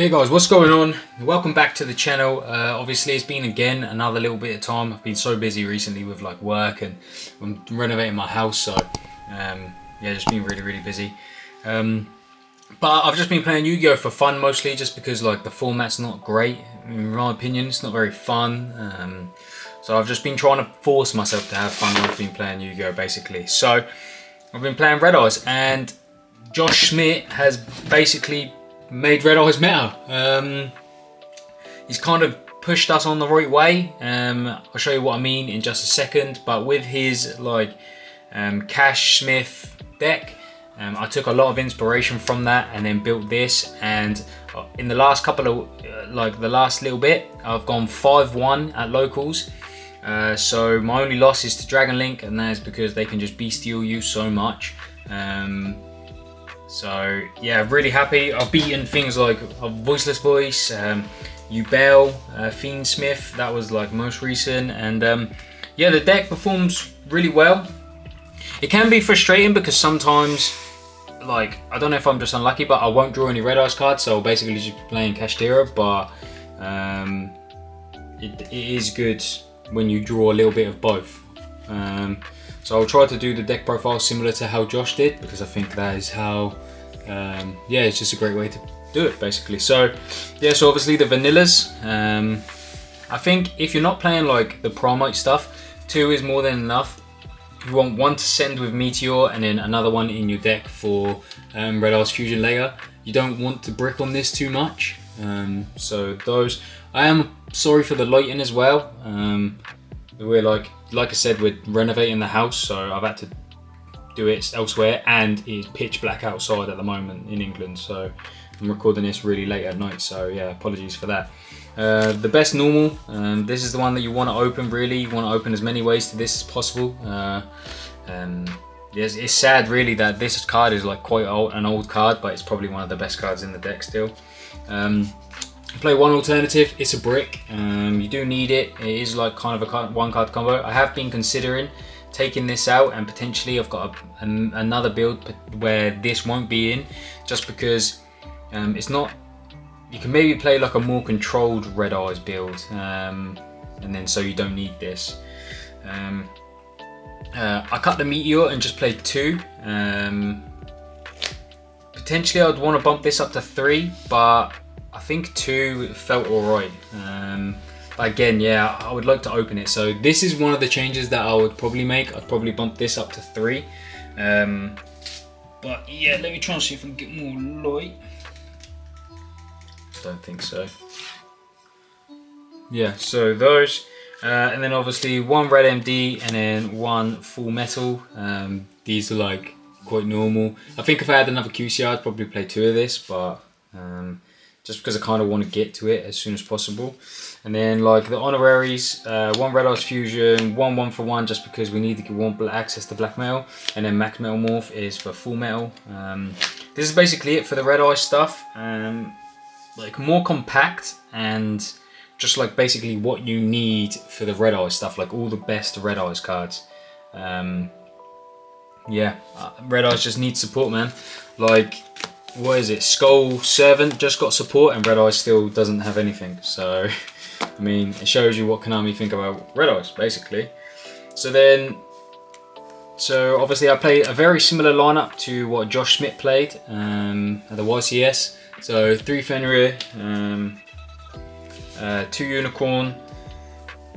Okay guys, what's going on? Welcome back to the channel. Obviously it's been again another little bit of time. I've been so busy recently with like work and I'm renovating my house, so yeah, just been really busy. But I've just been playing Yu-Gi-Oh for fun mostly, just because like the format's not great in my opinion. It's not very fun. So I've just been trying to force myself to have fun when I've been playing Yu-Gi-Oh basically. So I've been playing Red Eyes and Josh Schmidt has basically made Red Eyes meta. He's kind of pushed us on the right way. I'll show you what I mean in just a second, but with his like Josh Schmidt deck, I took a lot of inspiration from that and then built this, and in the last couple of the last little bit I've gone 5-1 at locals. So my only loss is to Dragon Link, and that is because they can just bestial you so much. So yeah, really happy. I've beaten things like Voiceless Voice, yugioh, Fiendsmith, that was like most recent, and yeah, the deck performs really well. It can be frustrating because sometimes, like, I don't know if I'm just unlucky, but I won't draw any Red Eyes cards, so I'll basically just be playing kashtira, but it is good when you draw a little bit of both. So I'll try to do the deck profile similar to how Josh did, because I think that is how, yeah, it's just a great way to do it basically. So yeah, so obviously the vanillas, I think if you're not playing like the Primite stuff, 2 is more than enough. You want 1 to send with Meteor and then another one in your deck for Red Eyes Fusion later. You don't want to brick on this too much. So those, I am sorry for the lighting as well. We're like I said, we're renovating the house, so I've had to do it elsewhere, and it's pitch black outside at the moment in England, so I'm recording this really late at night, so yeah, apologies for that. The best normal, this is the one that you want to open really. You want to open as many ways to this as possible. Yes, it's sad really that this card is like quite an old card, but it's probably one of the best cards in the deck still. Play one alternative, it's a brick. You do need it. It is like kind of a 1-card combo. I have been considering taking this out, and potentially I've got another build where this won't be in, just because it's not, you can maybe play like a more controlled Red Eyes build, and then so you don't need this. I cut the Meteor and just played 2. Potentially I'd want to bump this up to 3, but I think 2 felt alright. But again, yeah, I would like to open it. So this is one of the changes that I would probably make. I'd probably bump this up to 3. But yeah, let me try and see if I can get more light. Don't think so. Yeah, so those. And then obviously 1 red MD and then 1 full metal. These are like quite normal. I think if I had another QC, I'd probably play 2 of this, but just because I kind of want to get to it as soon as possible. And then like the honoraries, 1 Red Eyes Fusion, 1 1-for-1, just because we need to get access to black metal, and then max metal morph is for full metal. This is basically it for the Red Eyes stuff. Like more compact and just like basically what you need for the Red Eyes stuff, like all the best Red Eyes cards. Yeah, Red Eyes just needs support, man. Like, what is it? Skull Servant just got support and Red Eyes still doesn't have anything. So, I mean, it shows you what Konami think about Red Eyes, basically. So then, so obviously I played a very similar lineup to what Josh Schmidt played at the YCS. So 3 Fenrir, 2 Unicorn.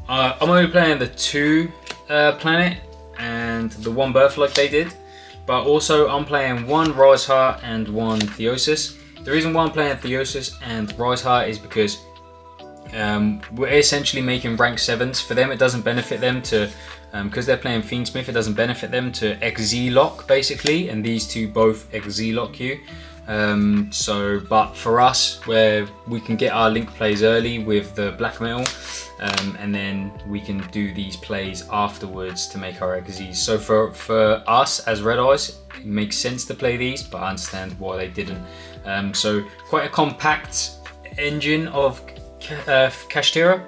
I'm only playing the 2 Planet and the 1 Birth like they did. But also I'm playing 1 Rise Heart and 1 Theosis. The reason why I'm playing Theosis and Rise Heart is because we're essentially making rank 7s. For them it doesn't benefit them to, because they're playing Fiendsmith, it doesn't benefit them to XZ lock basically, and these 2 both XZ lock you. So, but for us, where we can get our link plays early with the black metal, and then we can do these plays afterwards to make our XZs. So for us as Red Eyes, it makes sense to play these, but I understand why they didn't. So quite a compact engine of kashtira.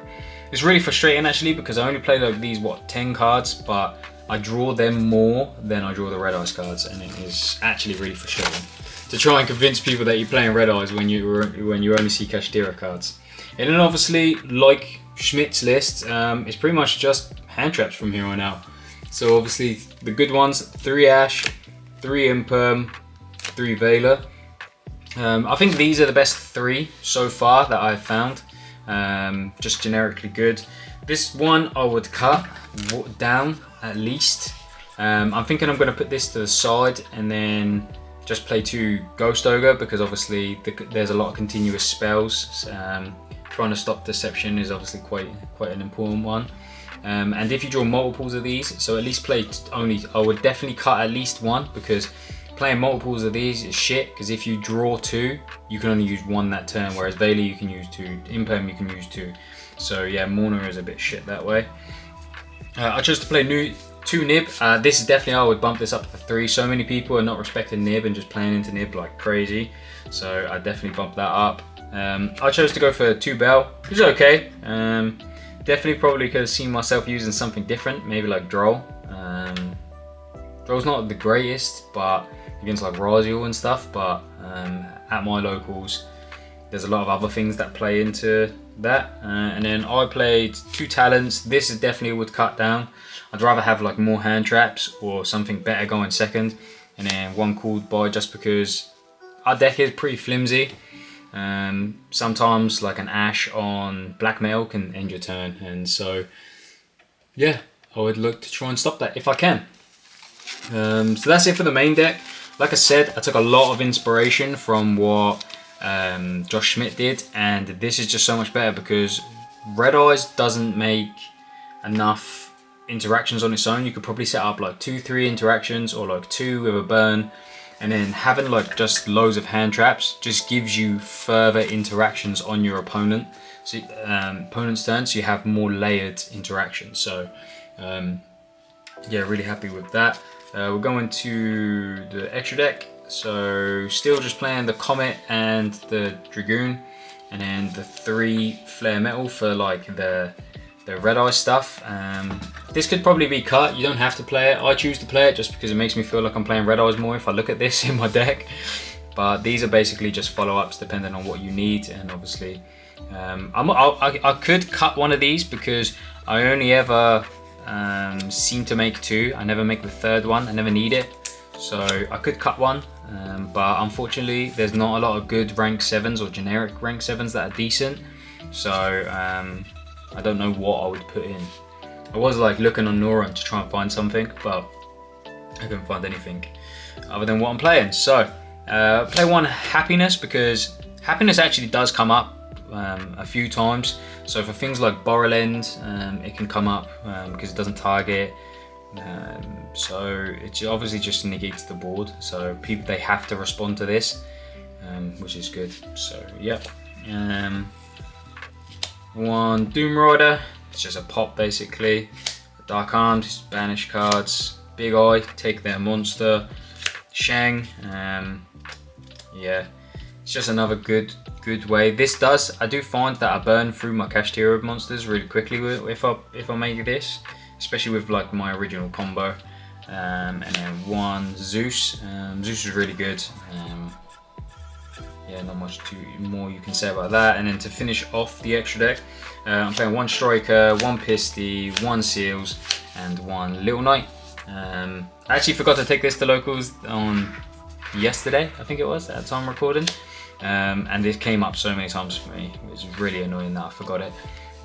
It's really frustrating actually, because I only play like these 10 cards, but I draw them more than I draw the Red Eyes cards, and it is actually really frustrating. to try and convince people that you're playing Red Eyes when you only see kashtira cards. And then obviously, like Schmidt's list, it's pretty much just hand traps from here on out. So obviously the good ones: 3 Ash, 3 Imperm, 3 Veiler. I think these are the best 3 so far that I've found. Just generically good. This one I would cut down at least. I'm thinking I'm going to put this to the side and then just play 2 Ghost Ogre, because obviously there's a lot of continuous spells. Trying to stop deception is obviously quite an important one. And if you draw multiples of these, so at least play I would definitely cut at least 1, because playing multiples of these is shit, because if you draw 2, you can only use 1 that turn, whereas Veiler you can use 2, Imperm you can use 2. So yeah, Mourner is a bit shit that way. I chose to play 2 Nib. This is definitely, I would bump this up to 3. So many people are not respecting Nib and just playing into Nib like crazy. So I definitely bump that up. I chose to go for 2 Bell, which is okay. Definitely probably could have seen myself using something different, maybe like Droll. Droll's not the greatest, but against like Raziel and stuff, but at my locals, there's a lot of other things that play into that. And then I played 2 Talents. This is definitely would cut down. I'd rather have like more hand traps or something better going second, and then 1 Called By, just because our deck is pretty flimsy. Sometimes like an Ash on Black Metal can end your turn, and so yeah, I would look to try and stop that if I can. So that's it for the main deck. Like I said, I took a lot of inspiration from what Josh Schmidt did, and this is just so much better because Red Eyes doesn't make enough interactions on its own. You could probably set up like 2-3 interactions, or like 2 with a burn, and then having like just loads of hand traps just gives you further interactions on your opponent. So opponent's turn, so you have more layered interactions. So yeah, really happy with that. We're going to the extra deck. So still just playing the Comet and the Dragoon, and then the 3 Flare Metal for like the Red Eye stuff. This could probably be cut. You don't have to play it. I choose to play it just because it makes me feel like I'm playing Red Eyes more if I look at this in my deck. But these are basically just follow-ups depending on what you need, and obviously I could cut one of these because I only ever seem to make 2. I never make the 3rd one. I never need it, so I could cut one. But unfortunately, there's not a lot of good rank 7s or generic rank 7s that are decent. So I don't know what I would put in. I was like looking on Noran to try and find something, but I couldn't find anything other than what I'm playing. So play 1 Happiness, because Happiness actually does come up a few times. So for things like Borrelend, it can come up because it doesn't target. So it obviously just negates the board. So people, they have to respond to this, which is good. So yeah. 1 Doom Rider, it's just a pop basically. Dark Arms, banish cards. Big Eye, take their monster. Shang, yeah, it's just another good way. This does, I do find that I burn through my kashtira monsters really quickly if I make this, especially with like my original combo. And then 1 Zeus. Zeus is really good. Yeah, not much more you can say about that. And then to finish off the extra deck, I'm playing 1 Striker, 1 Pisty, 1 Seals, and 1 Little Knight. I actually forgot to take this to locals on yesterday, I think it was, at the time recording. And this came up so many times for me. It was really annoying that I forgot it.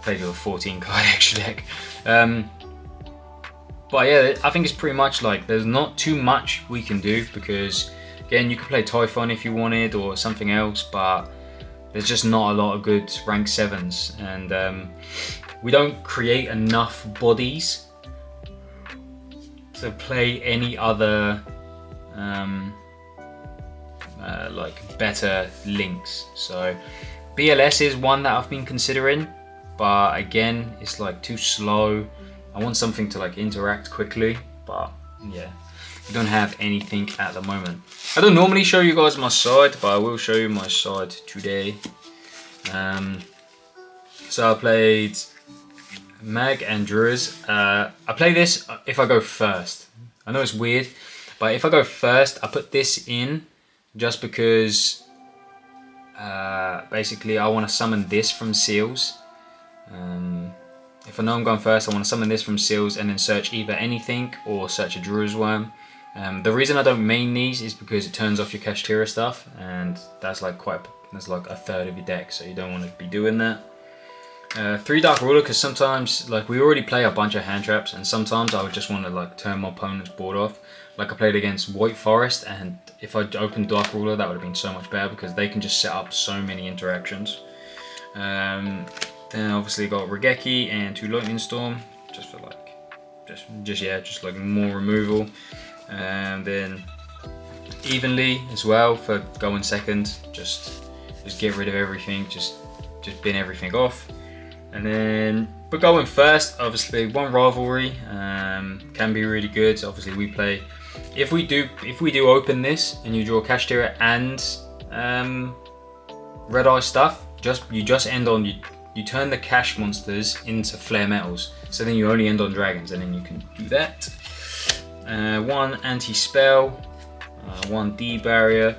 Played with a 14 card extra deck. But yeah, I think it's pretty much like there's not too much we can do, because again, you could play Typhon if you wanted or something else, but there's just not a lot of good rank 7s, and we don't create enough bodies to play any other like better links. So BLS is one that I've been considering, but again, it's like too slow. I want something to like interact quickly, but yeah, we don't have anything at the moment. I don't normally show you guys my side, but I will show you my side today. So I played Mag and Druids. I play this if I go first. I know it's weird, but if I go first, I put this in just because basically I want to summon this from seals. If I know I'm going first, I want to summon this from seals and then search either anything or search a Druid's Worm. The reason I don't main these is because it turns off your kashtira stuff, and that's like a third of your deck, so you don't want to be doing that. 3 Dark Ruler, because sometimes like we already play a bunch of hand traps, and sometimes I would just want to like turn my opponent's board off. Like I played against White Forest, and if I'd opened Dark Ruler, that would have been so much better because they can just set up so many interactions. Then obviously got Regeki and 2 Lightning Storm, just for like, just like more removal. And then Evenly as well for going second, just get rid of everything, just bin everything off. And then, but going first, obviously 1 Rivalry can be really good. Obviously we play, if we do open this and you draw kashtira and red eye stuff, you just end on you turn the cash monsters into flare metals, so then you only end on dragons, and then you can do that. 1 anti-spell, 1 D barrier,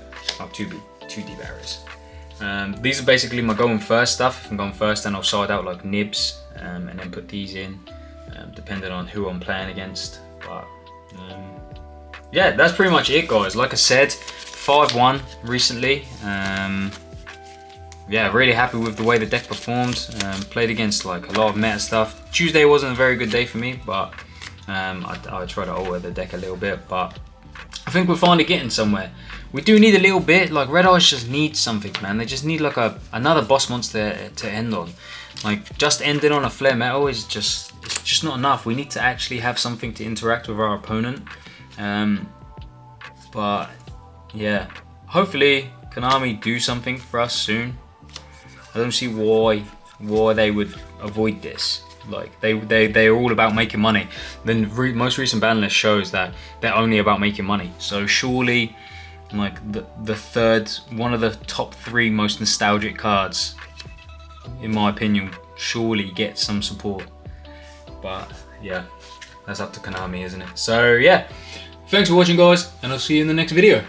2 D barriers. These are basically my going first stuff. If I'm going first, then I'll side out like nibs and then put these in, depending on who I'm playing against. But yeah, that's pretty much it, guys. Like I said, 5-1 recently. Yeah, really happy with the way the deck performed. Played against like a lot of meta stuff. Tuesday wasn't a very good day for me, but I tried to alter the deck a little bit. But I think we're finally getting somewhere. We do need a little bit, like Red Eyes just need something, man. They just need like another boss monster to end on. Like just ending on a flare metal is it's just not enough. We need to actually have something to interact with our opponent. But yeah, hopefully Konami do something for us soon. I don't see why they would avoid this. Like they're all about making money. The most recent ban list shows that they're only about making money. So surely, like the third, one of the top 3 most nostalgic cards, in my opinion, surely gets some support. But yeah, that's up to Konami, isn't it? So yeah, thanks for watching, guys, and I'll see you in the next video.